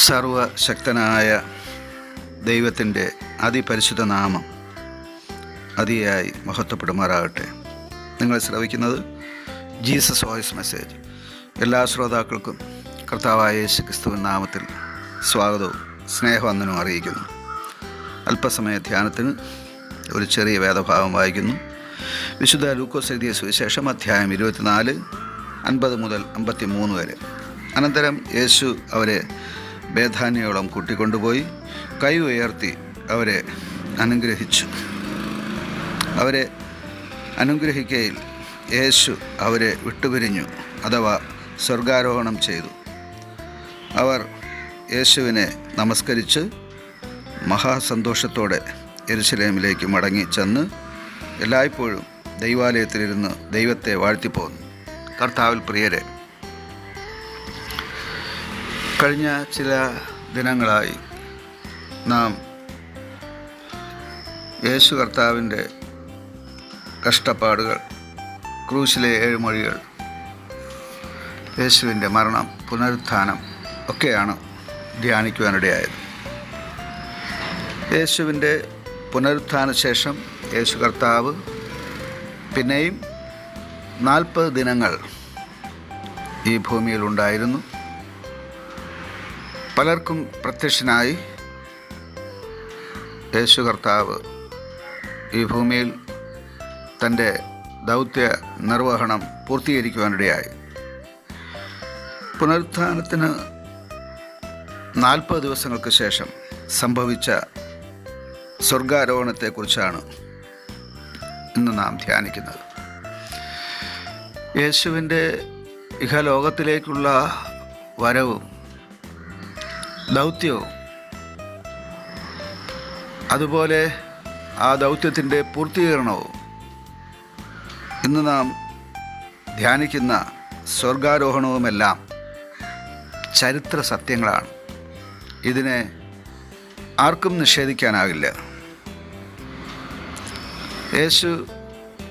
സർവശക്തനായ ദൈവത്തിൻ്റെ അതിപരിശുദ്ധ നാമം അതിയായി മഹത്വപ്പെടുമാറാകട്ടെ. നിങ്ങൾ ശ്രവിക്കുന്നത് ജീസസ് വോയിസ് മെസ്സേജ്. എല്ലാ ശ്രോതാക്കൾക്കും കർത്താവായ യേശു ക്രിസ്തുവിൻ നാമത്തിൽ സ്വാഗതവും സ്നേഹവന്ദനവും അറിയിക്കുന്നു. അല്പസമയ ധ്യാനത്തിന് ഒരു ചെറിയ വേദഭാഗം വായിക്കുന്നു. വിശുദ്ധ ലൂക്കോസ് എഴുതിയ സുവിശേഷം അധ്യായം 24, 50 മുതൽ 53 വരെ. അനന്തരം യേശു അവരെ ബേഥാന്യയോളം കൂട്ടിക്കൊണ്ടുപോയി കൈ ഉയർത്തി അവരെ അനുഗ്രഹിച്ചു. അവരെ അനുഗ്രഹിക്കയിൽ യേശു അവരെ വിട്ടുപിരിഞ്ഞു, അഥവാ സ്വർഗാരോഹണം ചെയ്തു. അവർ യേശുവിനെ നമസ്കരിച്ച് മഹാസന്തോഷത്തോടെ യെരുശലേമിലേക്ക് മടങ്ങി ചെന്ന് എല്ലായ്പ്പോഴും ദൈവാലയത്തിലിരുന്ന് ദൈവത്തെ വാഴ്ത്തിപ്പോന്നു. കർത്താവിൽ പ്രിയരെ, കഴിഞ്ഞ ചില ദിനങ്ങളായി നാം യേശു കർത്താവിൻ്റെ കഷ്ടപ്പാടുകൾ, ക്രൂശിലെ 7 മൊഴികൾ, യേശുവിൻ്റെ മരണം, പുനരുത്ഥാനം ഒക്കെയാണ് ധ്യാനിക്കുവാനിടയായത്. യേശുവിൻ്റെ പുനരുത്ഥാന ശേഷം യേശു കർത്താവ് പിന്നെയും 40 ദിനങ്ങൾ ഈ ഭൂമിയിലുണ്ടായിരുന്നു. പലർക്കും പ്രത്യക്ഷനായി യേശു കർത്താവ് ഈ ഭൂമിയിൽ തൻ്റെ ദൗത്യ നിർവഹണം പൂർത്തീകരിക്കുവാനിടയായി. പുനരുത്ഥാനത്തിന് 40 ദിവസങ്ങൾക്ക് ശേഷം സംഭവിച്ച സ്വർഗാരോഹണത്തെക്കുറിച്ചാണ് ഇന്ന് നാം ധ്യാനിക്കുന്നത്. യേശുവിൻ്റെ ഇഹലോകത്തിലേക്കുള്ള വരവും ദൗത്യവും, അതുപോലെ ആ ദൗത്യത്തിൻ്റെ പൂർത്തീകരണവും, ഇന്ന് നാം ധ്യാനിക്കുന്ന സ്വർഗാരോഹണവുമെല്ലാം ചരിത്ര സത്യങ്ങളാണ്. ഇതിനെ ആർക്കും നിഷേധിക്കാനാകില്ല. യേശു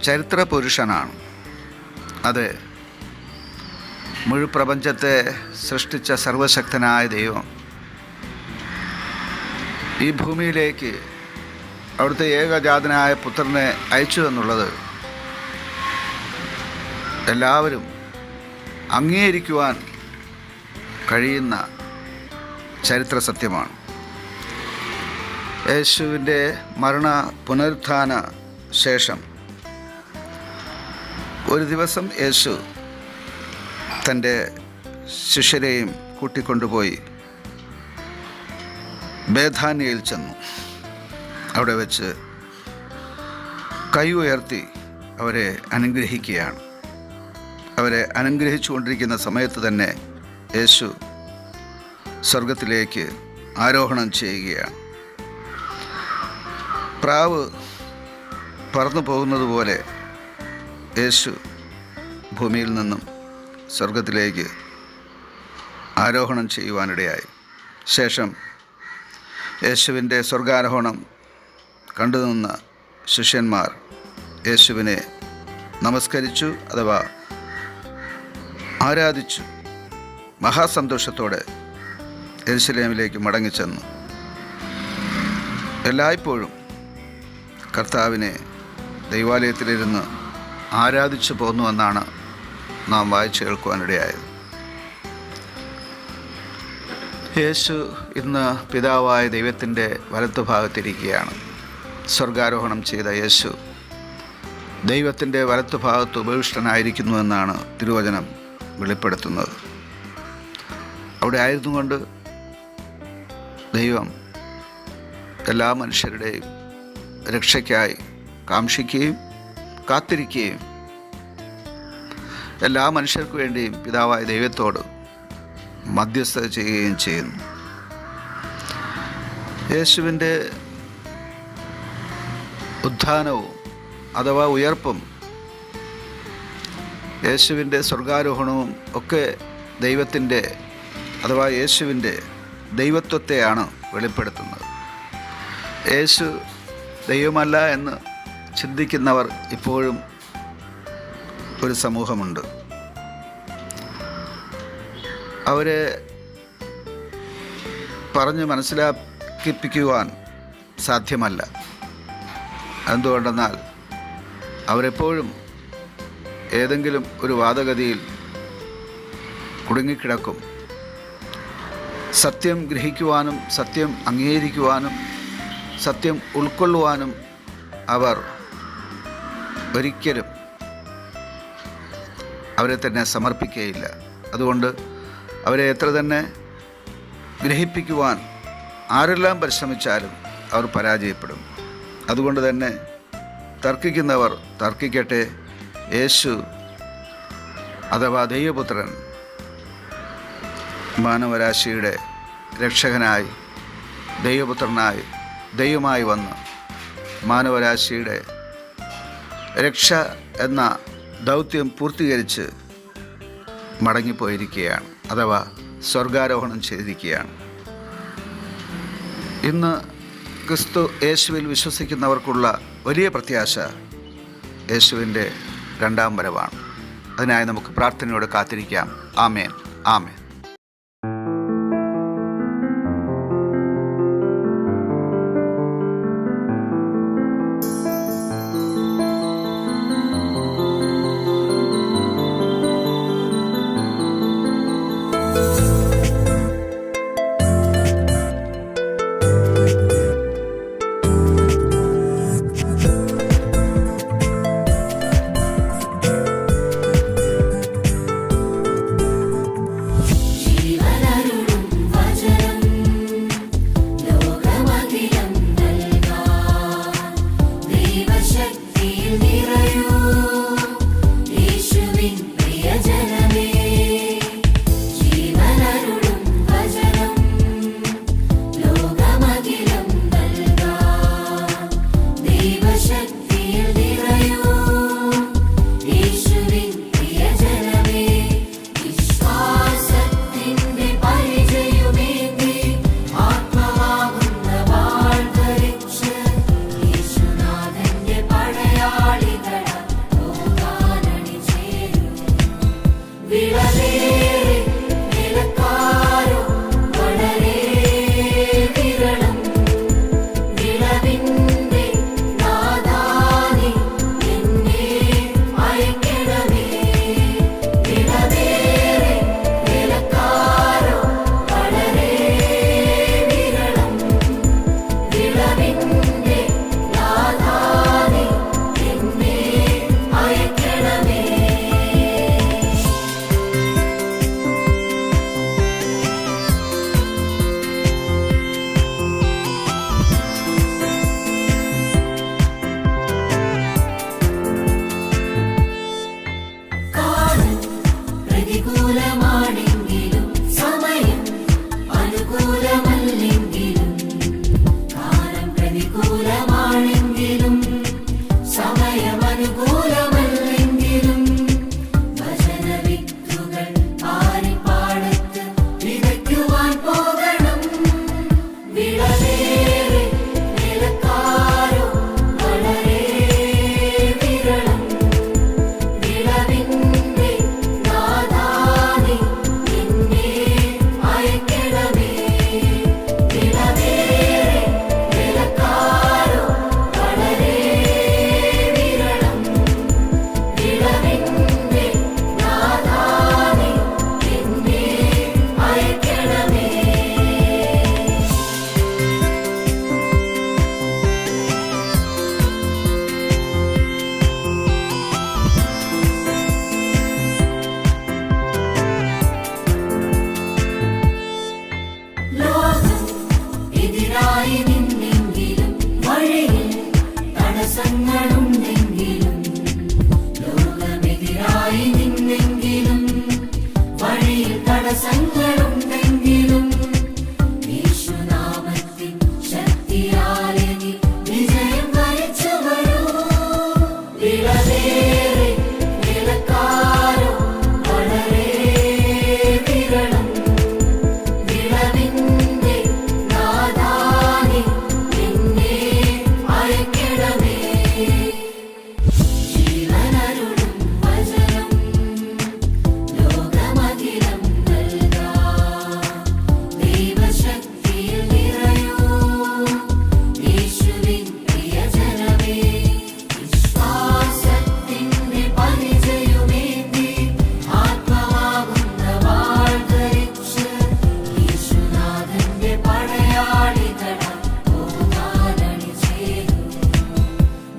ചരിത്ര പുരുഷനാണ്. അതെ, മുഴുപ്രപഞ്ചത്തെ സൃഷ്ടിച്ച സർവശക്തനായ ദൈവം ഈ ഭൂമിയിലേക്ക് അവിടുത്തെ ഏകജാതനായ പുത്രനെ അയച്ചു എന്നുള്ളത് എല്ലാവരും അംഗീകരിക്കുവാൻ കഴിയുന്ന ചരിത്ര സത്യമാണ്. യേശുവിൻ്റെ മരണ പുനരുത്ഥാന ശേഷം ഒരു ദിവസം യേശു തൻ്റെ ശിഷ്യരെയും കൂട്ടിക്കൊണ്ടുപോയി ബേഥാന്യയിൽ ചെന്നു. അവിടെ വെച്ച് കൈ ഉയർത്തി അവരെ അനുഗ്രഹിക്കുകയാണ്. അവരെ അനുഗ്രഹിച്ചു കൊണ്ടിരിക്കുന്ന സമയത്ത് തന്നെ യേശു സ്വർഗത്തിലേക്ക് ആരോഹണം ചെയ്യുകയാണ്. പ്രാവ് പറന്നു പോകുന്നത് പോലെ യേശു ഭൂമിയിൽ നിന്നും സ്വർഗത്തിലേക്ക് ആരോഹണം ചെയ്യുവാനിടയായി. ശേഷം യേശുവിൻ്റെ സ്വർഗാരോഹണം കണ്ടുനിന്ന ശിഷ്യന്മാർ യേശുവിനെ നമസ്കരിച്ചു, അഥവാ ആരാധിച്ചു. മഹാസന്തോഷത്തോടെ യെരുശലേമിലേക്ക് മടങ്ങിച്ചെന്നു. എല്ലായ്പ്പോഴും കർത്താവിനെ ദൈവാലയത്തിലിരുന്ന് ആരാധിച്ചു പോന്നുവെന്നാണ് നാം വായിച്ചു കേൾക്കുവാനിടയായത്. യേശു ഇന്ന് പിതാവായ ദൈവത്തിൻ്റെ വലത്തുഭാഗത്തിരിക്കുകയാണ്. സ്വർഗാരോഹണം ചെയ്ത യേശു ദൈവത്തിൻ്റെ വലത്തുഭാഗത്ത് ഉപവിഷ്ടനായിരിക്കുന്നുവെന്നാണ് തിരുവചനം വെളിപ്പെടുത്തുന്നത്. അവിടെ ആയിരുന്നുകൊണ്ട് ദൈവം എല്ലാ മനുഷ്യരുടെയും രക്ഷയ്ക്കായി കാംക്ഷിക്കുകയും കാത്തിരിക്കുകയും എല്ലാ മനുഷ്യർക്കു വേണ്ടിയും പിതാവായ ദൈവത്തോട് മധ്യസ്ഥത ചെയ്യുകയും ചെയ്യുന്നു. യേശുവിൻ്റെ ഉത്ഥാനവും അഥവാ ഉയർപ്പും യേശുവിൻ്റെ സ്വർഗാരോഹണവും ഒക്കെ ദൈവത്തിൻ്റെ അഥവാ യേശുവിൻ്റെ ദൈവത്വത്തെയാണ് വെളിപ്പെടുത്തുന്നത്. യേശു ദൈവമല്ല എന്ന് ചിന്തിക്കുന്നവർ ഇപ്പോഴും ഒരു സമൂഹമുണ്ട്. അവർ പറഞ്ഞ് മനസ്സിലാക്കിപ്പിക്കുവാൻ സാധ്യമല്ല. എന്തുകൊണ്ടെന്നാൽ അവരെപ്പോഴും ഏതെങ്കിലും ഒരു വാദഗതിയിൽ കുടുങ്ങിക്കിടക്കും. സത്യം ഗ്രഹിക്കുവാനും സത്യം അംഗീകരിക്കുവാനും സത്യം ഉൾക്കൊള്ളുവാനും അവർ ഒരിക്കലും അവരെ തന്നെ സമർപ്പിക്കുകയില്ല. അതുകൊണ്ട് അവരെ എത്ര തന്നെ ഗ്രഹിപ്പിക്കുവാൻ ആരെല്ലാം പരിശ്രമിച്ചാലും അവർ പരാജയപ്പെടും. അതുകൊണ്ട് തന്നെ തർക്കിക്കുന്നവർ തർക്കിക്കട്ടെ. യേശു അഥവാ ദൈവപുത്രൻ മാനവരാശിയുടെ രക്ഷകനായി, ദൈവപുത്രനായി, ദൈവമായി വന്ന് മാനവരാശിയുടെ രക്ഷ എന്ന ദൗത്യം പൂർത്തീകരിച്ച് മടങ്ങിപ്പോയിരിക്കുകയാണ്, അഥവാ സ്വർഗാരോഹണം ചെയ്തിരിക്കുകയാണ്. ഇന്ന് ക്രിസ്തു യേശുവിൽ വിശ്വസിക്കുന്നവർക്കുള്ള വലിയ പ്രത്യാശ യേശുവിൻ്റെ രണ്ടാം വരവാണ്. അതിനായി നമുക്ക് പ്രാർത്ഥനയോടെ കാത്തിരിക്കാം. ആമേൻ, ആമേൻ.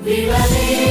വിളവേ